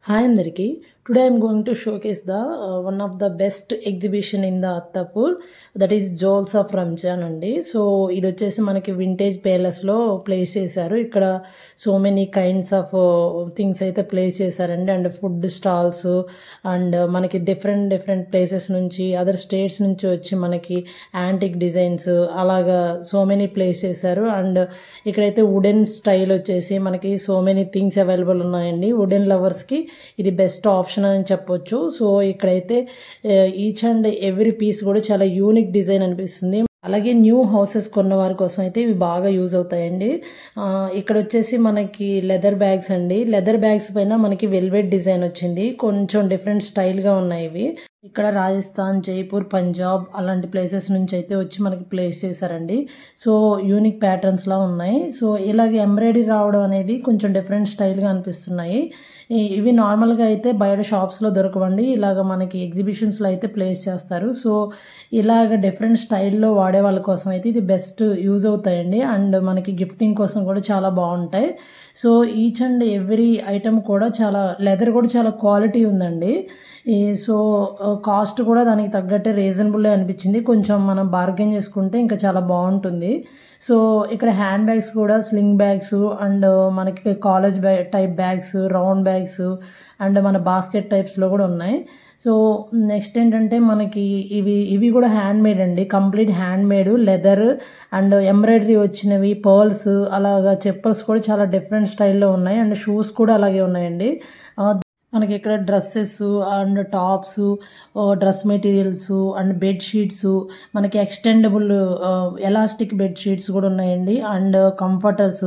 Hi Andariki. Today I am going to showcase the one of the best exhibition in the Attapur, that is Jewels of Ramjan andi. So ఇది వచ్చేసి మనకి vintage palace లో place చేశారు. ఇక్కడ so many kinds of things అయితే place చేశారండి. And food stalls and మనకి different places నుంచి అదర్ స్టేట్స్ నుంచి వచ్చి మనకి యాంటిక్ డిజైన్స్ అలాగా సో మెనీ ప్లేస్ చేశారు. అండ్ ఇక్కడైతే వుడెన్ స్టైల్ వచ్చేసి మనకి సో మెనీ థింగ్స్ అవైలబుల్ ఉన్నాయండి. వుడెన్ లవర్స్ కి ఇది బెస్ట్ ఆప్షన్ అని చెప్పొచ్చు. సో ఇక్కడైతే ఈచ్ అండ్ ఎవ్రీ పీస్ కూడా చాలా యూనిక్ డిజైన్ అనిపిస్తుంది. అలాగే న్యూ హౌసెస్ కొన్న వారి కోసం అయితే ఇవి బాగా యూజ్ అవుతాయండి. ఇక్కడ వచ్చేసి మనకి లెదర్ బ్యాగ్స్ అండి. లెదర్ బ్యాగ్స్ పైన మనకి వెల్వెట్ డిజైన్ వచ్చింది. కొంచెం డిఫరెంట్ స్టైల్గా ఉన్నాయి ఇవి. ఇక్కడ రాజస్థాన్, జైపూర్, పంజాబ్ అలాంటి ప్లేసెస్ నుంచి అయితే వచ్చి మనకి ప్లేస్ చేశారండి. సో యూనిక్ ప్యాటర్న్స్లా ఉన్నాయి. సో ఇలాగ ఎంబ్రాయిడరీ రావడం అనేది కొంచెం డిఫరెంట్ స్టైల్గా అనిపిస్తున్నాయి. ఇవి నార్మల్గా అయితే బయట షాప్స్లో దొరకవండి. ఇలాగ మనకి ఎగ్జిబిషన్స్లో అయితే ప్లేస్ చేస్తారు. సో ఇలాగ డిఫరెంట్ స్టైల్లో వాడే వాళ్ళ కోసం అయితే ఇది బెస్ట్ యూజ్ అవుతాయండి. అండ్ మనకి గిఫ్టింగ్ కోసం కూడా చాలా బాగుంటాయి. So each and every item కూడా చాలా లెదర్ కూడా చాలా క్వాలిటీ ఉందండి. సో కాస్ట్ కూడా దానికి తగ్గట్టే రీజనబుల్ అనిపించింది. కొంచెం మనం బార్గెన్ చేసుకుంటే ఇంకా చాలా బాగుంటుంది. సో ఇక్కడ హ్యాండ్ బ్యాగ్స్ కూడా స్లింగ్ బ్యాగ్స్ అండ్ మనకి college type bags, round bags and మన బాస్కెట్ టైప్స్లో కూడా ఉన్నాయి. సో నెక్స్ట్ ఏంటంటే మనకి ఇవి కూడా హ్యాండ్ మేడ్ అండి. Complete hand made leather and embroidery వచ్చినవి, పర్ల్స్ అలాగా చెప్పల్స్ కూడా చాలా డిఫరెంట్ స్టైల్లో ఉన్నాయి. అండ్ షూస్ కూడా అలాగే ఉన్నాయండి. మనకి ఇక్కడ dresses and tops, dress materials and bedsheets, మనకి ఎక్స్టెండబుల్ ఎలాస్టిక్ బెడ్షీట్స్ కూడా ఉన్నాయండి. అండ్ కంఫర్టర్స్,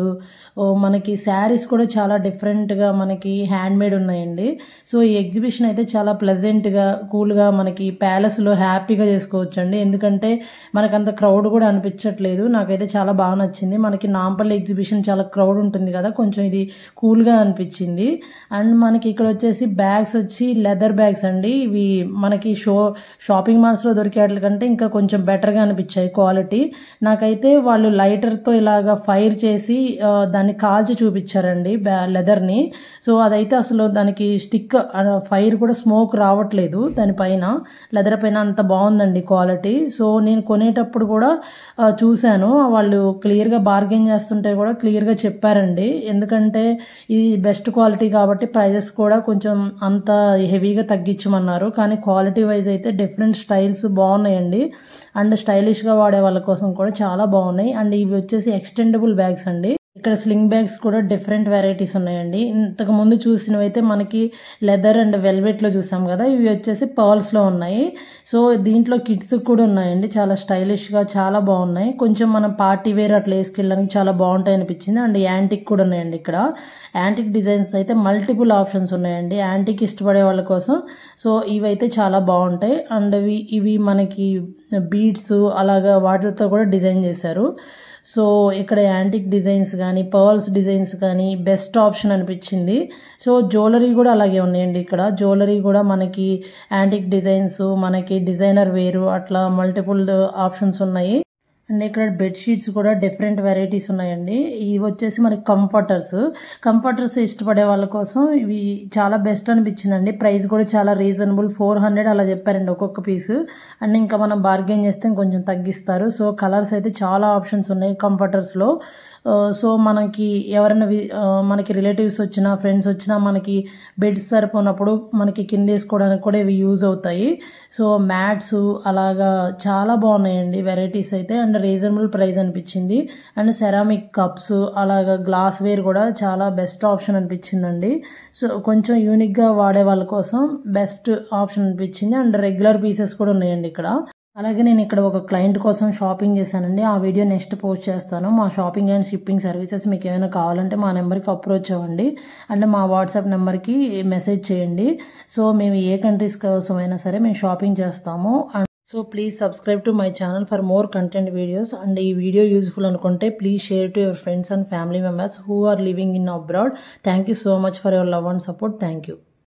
మనకి శారీస్ కూడా చాలా డిఫరెంట్గా మనకి హ్యాండ్ మేడ్ ఉన్నాయండి. సో ఈ ఎగ్జిబిషన్ అయితే చాలా ప్లెజెంట్గా, కూల్గా మనకి ప్యాలెస్లో హ్యాపీగా చేసుకోవచ్చు అండి. ఎందుకంటే మనకంత క్రౌడ్ కూడా అనిపించట్లేదు. నాకైతే చాలా బాగా నచ్చింది. మనకి నాంపల్లి ఎగ్జిబిషన్ చాలా క్రౌడ్ ఉంటుంది కదా, కొంచెం ఇది కూల్గా అనిపించింది. అండ్ మనకి ఇక్కడ వచ్చేసి బ్యాగ్స్ వచ్చి లెదర్ బ్యాగ్స్ అండి. ఇవి మనకి షాపింగ్ మాల్స్లో దొరికే వాటి కంటే ఇంకా కొంచెం బెటర్గా అనిపించాయి క్వాలిటీ. నాకైతే వాళ్ళు లైటర్తో ఇలాగా ఫైర్ చేసి దాన్ని కాల్చి చూపించారండి లెదర్ని. సో అదైతే అసలు దానికి స్టిక్ ఫైర్ కూడా స్మోక్ రావట్లేదు దానిపైన, లెదర్ పైన. అంత బాగుందండి క్వాలిటీ. సో నేను కొనేటప్పుడు కూడా చూశాను, వాళ్ళు క్లియర్గా బార్గెన్ చేస్తుంటే కూడా క్లియర్గా చెప్పారండి. ఎందుకంటే ఇది బెస్ట్ క్వాలిటీ కాబట్టి ప్రైజెస్ కూడా కొంచెం అంత హెవీగా తగ్గించమన్నారు. కానీ క్వాలిటీ వైజ్ అయితే డిఫరెంట్ స్టైల్స్ బాగున్నాయండి. అండ్ స్టైలిష్గా వాడే వాళ్ళ కోసం కూడా చాలా బాగున్నాయి. అండ్ ఇవి వచ్చేసి ఎక్స్టెండబుల్ బ్యాగ్స్ అండి. ఇక్కడ స్లింగ్ బ్యాగ్స్ కూడా డిఫరెంట్ వెరైటీస్ ఉన్నాయండి. ఇంతకు ముందు చూసినవి అయితే మనకి లెదర్ అండ్ వెల్వెట్లో చూసాం కదా, ఇవి వచ్చేసి పర్ల్స్లో ఉన్నాయి. సో దీంట్లో కిడ్స్ కూడా ఉన్నాయండి. చాలా స్టైలిష్గా చాలా బాగున్నాయి. కొంచెం మనం పార్టీ వేర్ అట్లా వేసుకెళ్ళడానికి చాలా బాగుంటాయి అనిపించింది. అండ్ యాంటిక్ కూడా ఉన్నాయండి. ఇక్కడ యాంటిక్ డిజైన్స్ అయితే మల్టిపుల్ ఆప్షన్స్ ఉన్నాయండి యాంటిక్ ఇష్టపడే వాళ్ళ కోసం. సో ఇవైతే చాలా బాగుంటాయి. అండ్ ఇవి మనకి బీడ్స్ అలాగా వాటితో కూడా డిజైన్ చేశారు. సో ఇక్కడ యాంటిక్ డిజైన్స్ కానీ పర్ల్స్ డిజైన్స్ కానీ బెస్ట్ ఆప్షన్ అనిపించింది. సో జ్యువెలరీ కూడా అలాగే ఉన్నాయండి. ఇక్కడ జ్యువెలరీ కూడా మనకి యాంటిక్ డిజైన్స్, మనకి డిజైనర్ వేరు అట్లా మల్టిపుల్ ఆప్షన్స్ ఉన్నాయి. అండ్ ఇక్కడ బెడ్షీట్స్ కూడా డిఫరెంట్ వెరైటీస్ ఉన్నాయండి. ఇవి వచ్చేసి మనకి కంఫర్టర్స్ ఇష్టపడే వాళ్ళ కోసం ఇవి చాలా బెస్ట్ అనిపించిందండి. ప్రైస్ కూడా చాలా రీజనబుల్, 400 అలా చెప్పారండి ఒక్కొక్క పీస్. అండ్ ఇంకా మనం బార్గెన్ చేస్తే కొంచెం తగ్గిస్తారు. సో కలర్స్ అయితే చాలా ఆప్షన్స్ ఉన్నాయి కంఫర్టర్స్లో. సో మనకి ఎవరైనా మనకి రిలేటివ్స్ వచ్చినా, ఫ్రెండ్స్ వచ్చినా మనకి బెడ్స్ సరిపోయినప్పుడు మనకి కింద వేసుకోవడానికి కూడా ఇవి యూజ్ అవుతాయి. సో మ్యాట్స్ అలాగా చాలా బాగున్నాయండి వెరైటీస్ అయితే. అండ్ రీజనబుల్ ప్రైస్ అనిపించింది. అండ్ సెరామిక్ కప్స్ అలాగా గ్లాస్ వేర్ కూడా చాలా బెస్ట్ ఆప్షన్ అనిపించిందండి. సో కొంచెం యూనిక్గా వాడే వాళ్ళ కోసం బెస్ట్ ఆప్షన్ అనిపించింది. అండ్ రెగ్యులర్ పీసెస్ కూడా ఉన్నాయండి ఇక్కడ. అలాగే నేను ఇక్కడ ఒక క్లయింట్ కోసం షాపింగ్ చేశానండి. ఆ వీడియో నెక్స్ట్ పోస్ట్ చేస్తాను. మా షాపింగ్ అండ్ షిప్పింగ్ సర్వీసెస్ మీకు ఏమైనా కావాలంటే మా నెంబర్కి అప్రోచ్ అవ్వండి. అండ్ మా వాట్సాప్ నెంబర్కి మెసేజ్ చేయండి. సో మేము ఏ కంట్రీస్ కోసమైనా సరే మేము షాపింగ్ చేస్తాము. So please subscribe to my channel for more content videos. And ఈ వీడియో యూజ్ఫుల్ అనుకుంటే please share to your friends and family members who are living in abroad. Thank you so much for your love and support. Thank you.